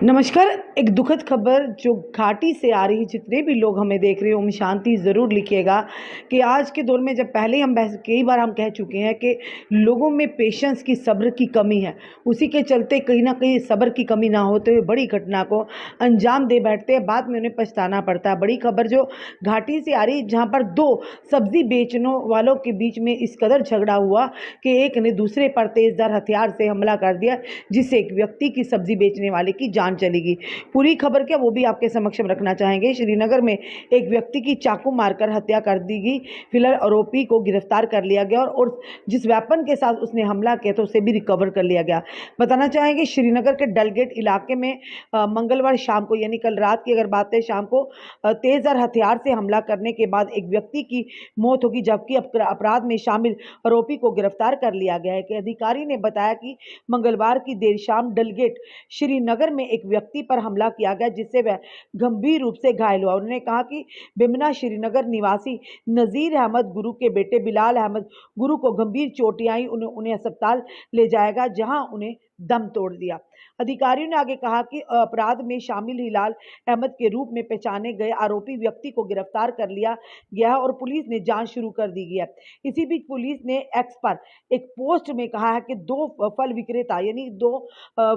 नमस्कार। एक दुखद खबर जो घाटी से आ रही, जितने भी लोग हमें देख रहे हो, ओम शांति ज़रूर लिखिएगा कि आज के दौर में, जब पहले ही हम बहस कई बार हम कह चुके हैं कि लोगों में पेशेंस की, सब्र की कमी है। उसी के चलते कहीं ना कहीं सब्र की कमी ना होते हुए बड़ी घटना को अंजाम दे बैठते हैं, बाद में उन्हें पछताना पड़ता है। बड़ी खबर जो घाटी से आ रही, जहाँ पर दो सब्जी बेचने वालों के बीच में इस कदर झगड़ा हुआ कि एक ने दूसरे पर तेजधार हथियार से हमला कर दिया, जिससे एक व्यक्ति की, सब्जी बेचने वाले की जान चलेगी। पूरी खबर क्या, वो भी आपके समक्ष में रखना चाहेंगे। श्रीनगर में एक व्यक्ति की चाकू मारकर हत्या कर दी गई। फिलहाल आरोपी को गिरफ्तार कर लिया गया और जिस वेपन के साथ उसने हमला किया था उसे भी रिकवर कर लिया गया। बताना चाहेंगे, श्रीनगर के डलगेट इलाके में मंगलवार शाम को, यानी कल रात की अगर बात है, शाम को तेजधार हथियार से हमला करने के बाद एक व्यक्ति की मौत होगी, जबकि अपराध में शामिल आरोपी को गिरफ्तार कर लिया गया है। कि अधिकारी ने बताया कि मंगलवार की देर शाम डलगेट श्रीनगर में एक व्यक्ति पर हमला किया गया, जिससे वह गंभीर रूप से घायल हुआ। उन्होंने कहा कि बेमना श्रीनगर निवासी नजीर अहमद गुरु के बेटे बिलाल अहमद गुरु को गंभीर चोटें आई। उन्हें अस्पताल ले जाएगा, जहां उन्हें दम तोड़ दिया। अधिकारियों ने आगे कहा कि अपराध में शामिल हिलाल अहमद के रूप में पहचाने गए आरोपी व्यक्ति को गिरफ्तार कर लिया गया है और पुलिस ने जांच शुरू कर दी गई है। इसी बीच पुलिस ने एक्स पर एक पोस्ट में कहा है कि दो फल विक्रेता, यानी दो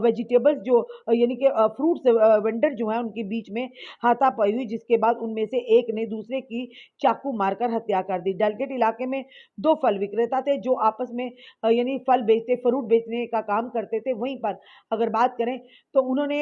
वेजिटेबल्स जो यानी कि फ्रूट्स वेंडर जो है, उनके बीच में हाथापाई हुई, जिसके बाद उनमें से एक ने दूसरे की चाकू मारकर हत्या कर दी। डलगेट इलाके में दो फल विक्रेता थे जो आपस में यानी फल बेचते, फ्रूट बेचने का काम करते थे। वहीं पर अगर बात करें तो उन्होंने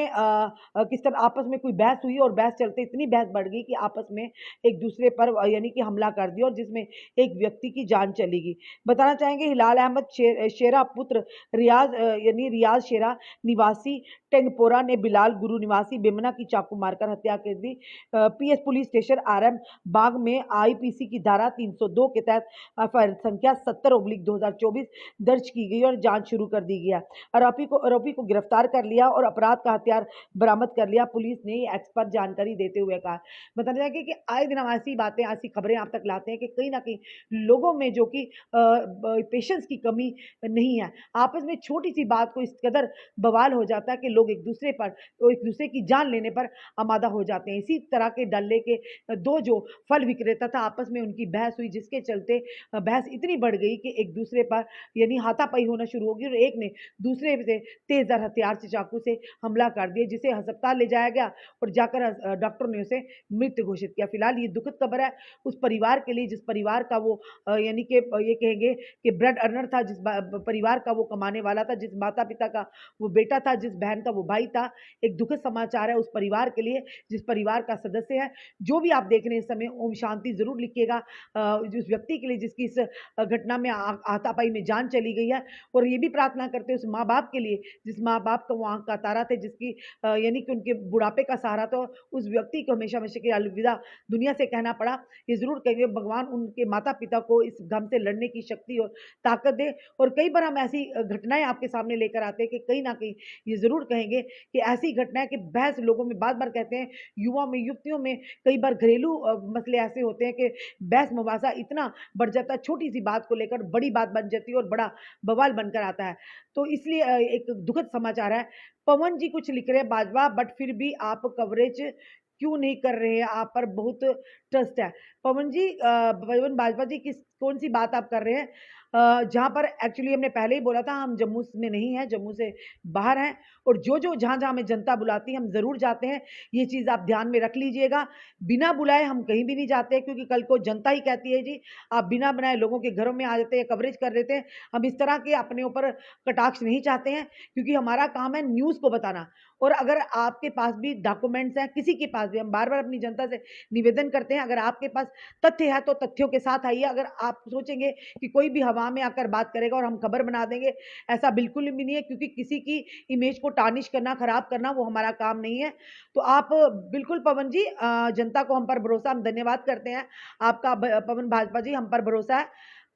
किस तरह आपस में कोई बहस हुई और बहस चलते इतनी बहस बढ़ गई कि आपस में एक दूसरे पर यानी कि हमला कर दिया और जिसमें एक व्यक्ति की जान चली गई। बताना चाहेंगे, हिलाल अहमद शेरा पुत्र रियाज यानी रियाज शेरा निवासी टेंगपोरा ने बिलाल गुरु निवासी बेमना की चाकू मारकर हत्या कर दी। पीएस पुलिस स्टेशन आरएम बाग में आईपीसी की धारा 302 के तहत एफआईआर संख्या 70/2024 दर्ज की गई और जांच शुरू कर दी गई है। आरोपी को गिरफ्तार कर लिया और अपराध का हथियार बरामद कर लिया, पुलिस ने एक्सपर्ट जानकारी देते हुए कहा। बताना चाहिए कि आए दिन हम ऐसी बातें, ऐसी खबरें आप तक लाते हैं कि कहीं ना कहीं लोगों में जो कि पेशेंस की कमी नहीं है, आपस में छोटी सी बात को इस कदर बवाल हो जाता है कि लोग एक दूसरे पर, तो एक दूसरे की जान लेने पर आमादा हो जाते हैं। इसी तरह के डल्ले के दो जो फल विक्रेता था, आपस में उनकी बहस हुई, जिसके चलते बहस इतनी बढ़ गई कि एक दूसरे पर यानी हाथापाई होना शुरू हो गई और एक ने दूसरे से तेजधार हथियार से, चाकू से हमला कर दिया, जिसे अस्पताल ले जाया गया और जाकर डॉक्टर ने उसे मृत घोषित किया। फिलहाल ये दुखद खबर है उस परिवार के लिए, जिस परिवार का वो यानी कि ये कहेंगे कि ब्रेड अर्नर था, जिस परिवार का वो कमाने वाला था, जिस माता पिता का वो बेटा था, जिस बहन का वो भाई था। एक दुखद समाचार है उस परिवार के लिए, जिस परिवार का सदस्य है। जो भी आप देख रहे हैं इस समय, ओम शांति जरूर लिखिएगा जिस व्यक्ति के लिए, जिसकी इस घटना में हाथापाई में जान चली गई है। और ये भी प्रार्थना करते हैं उस माँ बाप के लिए, जिस माँ बाप का वो आंख का तारा थे, जिसकी यानी कि उनके बुढ़ापे का सहारा था। उस व्यक्ति को हमेशा हमेशा के अलविदा दुनिया से कहना पड़ा। ये जरूर कहेंगे भगवान उनके माता पिता को इस गम से लड़ने की शक्ति और ताकत दे। और कई बार हम ऐसी घटनाएं आपके सामने लेकर आते हैं कि कहीं ना कहीं ये जरूर कहेंगे कि ऐसी घटनाएं कि बहस लोगों में, बार बार कहते हैं युवा में, युवतियों में कई बार घरेलू मसले ऐसे होते हैं कि बहस मुबासा इतना बढ़ जाता है, छोटी सी बात को लेकर बड़ी बात बन जाती है और बड़ा बवाल बनकर आता है। तो इसलिए एक दुखद समाचार है। पवन जी कुछ लिख रहे हैं, बाजवा बट फिर भी आप कवरेज क्यों नहीं कर रहे हैं, आप पर बहुत ट्रस्ट है। पवन जी, पवन बाजवा जी, किस कौन सी बात आप कर रहे हैं? जहाँ पर एक्चुअली हमने पहले ही बोला था, हम जम्मू में नहीं हैं, जम्मू से बाहर हैं और जो जहाँ जहाँ हमें जनता बुलाती है हम जरूर जाते हैं। ये चीज़ आप ध्यान में रख लीजिएगा। बिना बुलाए हम कहीं भी नहीं जाते, क्योंकि कल को जनता ही कहती है जी आप बिना बनाए लोगों के घरों में आ जाते हैं, कवरेज कर देते हैं। हम इस तरह के अपने ऊपर कटाक्ष नहीं चाहते हैं, क्योंकि हमारा काम है न्यूज़ को बताना। और अगर आपके पास भी डॉक्यूमेंट्स हैं, किसी के पास भी, हम बार बार अपनी जनता से निवेदन करते हैं, अगर आपके पास तथ्य है तो तथ्यों के साथ आइए। अगर आप सोचेंगे कि कोई भी हवा में आकर बात करेगा और हम खबर बना देंगे, ऐसा बिल्कुल भी नहीं है, क्योंकि किसी की इमेज को टार्निश करना, खराब करना, वो हमारा काम नहीं है। तो आप बिल्कुल पवन जी, जनता को हम पर भरोसा, हम धन्यवाद करते हैं आपका, पवन भाजपा जी, हम पर भरोसा है।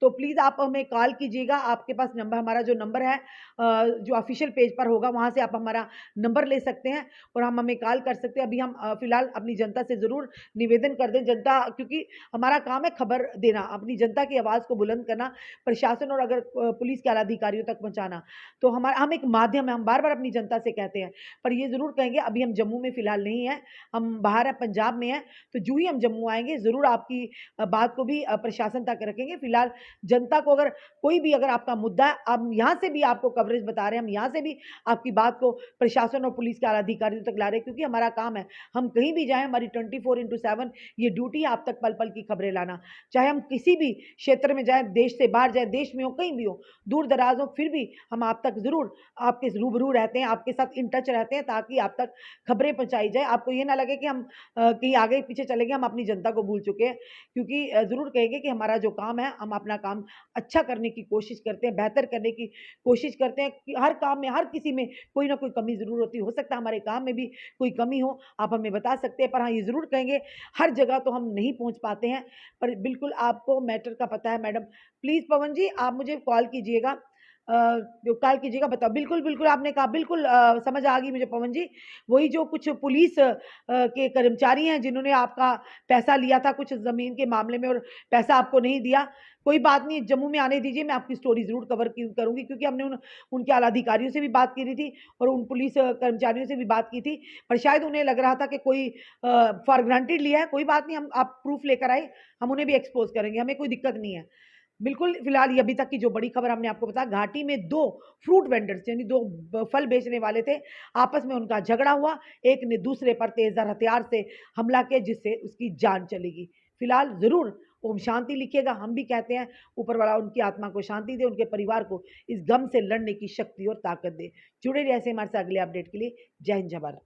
तो प्लीज़ आप हमें कॉल कीजिएगा। आपके पास नंबर, हमारा जो नंबर है जो ऑफिशियल पेज पर होगा, वहाँ से आप हमारा नंबर ले सकते हैं और हम हमें कॉल कर सकते हैं। अभी हम फिलहाल अपनी जनता से ज़रूर निवेदन कर दें, जनता, क्योंकि हमारा काम है खबर देना, अपनी जनता की आवाज़ को बुलंद करना, प्रशासन और अगर पुलिस के आला अधिकारियों तक पहुँचाना। तो हम एक माध्यम है, हम बार-बार अपनी जनता से कहते हैं। पर ये ज़रूर कहेंगे, अभी हम जम्मू में फ़िलहाल नहीं हैं, हम बाहर हैं, पंजाब में हैं, तो जो ही हम जम्मू आएँगे, ज़रूर आपकी बात को भी प्रशासन तक रखेंगे। फ़िलहाल जनता को अगर कोई भी अगर आपका मुद्दा है, हम यहाँ से भी आपको कवरेज बता रहे हैं, हम यहाँ से भी आपकी बात को प्रशासन और पुलिस के आला अधिकारियों तक ला रहे हैं, क्योंकि हमारा काम है। हम कहीं भी जाएँ, हमारी 24/7 ये ड्यूटी है आप तक पल-पल की खबरें लाना। चाहे हम किसी भी क्षेत्र में जाएँ, देश से बाहर जाएँ, देश में हो, कहीं भी हो, दूर-दराज़ हो, फिर भी हम आप तक ज़रूर आपके रूबरू रहते हैं, आपके साथ इन टच रहते हैं, ताकि आप तक खबरें पहुँचाई जाए। आपको ये ना लगे कि हम कहीं आगे पीछे चले गए, हम अपनी जनता को भूल चुके हैं। क्योंकि ज़रूर कहेंगे कि हमारा जो काम है, हम अपना काम अच्छा करने की कोशिश करते हैं, बेहतर करने की कोशिश करते हैं कि हर काम में, हर किसी में कोई ना कोई कमी ज़रूर होती है। हो सकता है हमारे काम में भी कोई कमी हो, आप हमें बता सकते हैं। पर हाँ, ये ज़रूर कहेंगे, हर जगह तो हम नहीं पहुँच पाते हैं, पर बिल्कुल आपको मैटर का पता है मैडम। प्लीज़ पवन जी, आप मुझे कॉल कीजिएगा, कॉल कीजिएगा, बताओ। बिल्कुल, बिल्कुल आपने कहा, बिल्कुल समझ आ गई मुझे पवन जी। वही जो कुछ पुलिस के कर्मचारी हैं, जिन्होंने आपका पैसा लिया था कुछ ज़मीन के मामले में और पैसा आपको नहीं दिया। कोई बात नहीं, जम्मू में आने दीजिए, मैं आपकी स्टोरी ज़रूर कवर की करूँगी, क्योंकि हमने उनके आला अधिकारियों से भी बात की थी और उन पुलिस कर्मचारियों से भी बात की थी। पर शायद उन्हें लग रहा था कि कोई फॉर ग्रांटेड लिया है। कोई बात नहीं, हम आप प्रूफ़ लेकर आए, हम उन्हें भी एक्सपोज़ करेंगे, हमें कोई दिक्कत नहीं है। बिल्कुल, फिलहाल ये अभी तक की जो बड़ी खबर हमने आपको बताया, घाटी में 2 फ्रूट वेंडर्स यानी 2 फल बेचने वाले थे, आपस में उनका झगड़ा हुआ, एक ने दूसरे पर तेज़धार हथियार से हमला किया, जिससे उसकी जान चली गई। फिलहाल ज़रूर ओम शांति लिखिएगा, हम भी कहते हैं ऊपर वाला उनकी आत्मा को शांति दे, उनके परिवार को इस गम से लड़ने की शक्ति और ताकत दे। जुड़े रहिए ऐसे हमारे साथ अगले अपडेट के लिए। जय हिंद, जय भारत।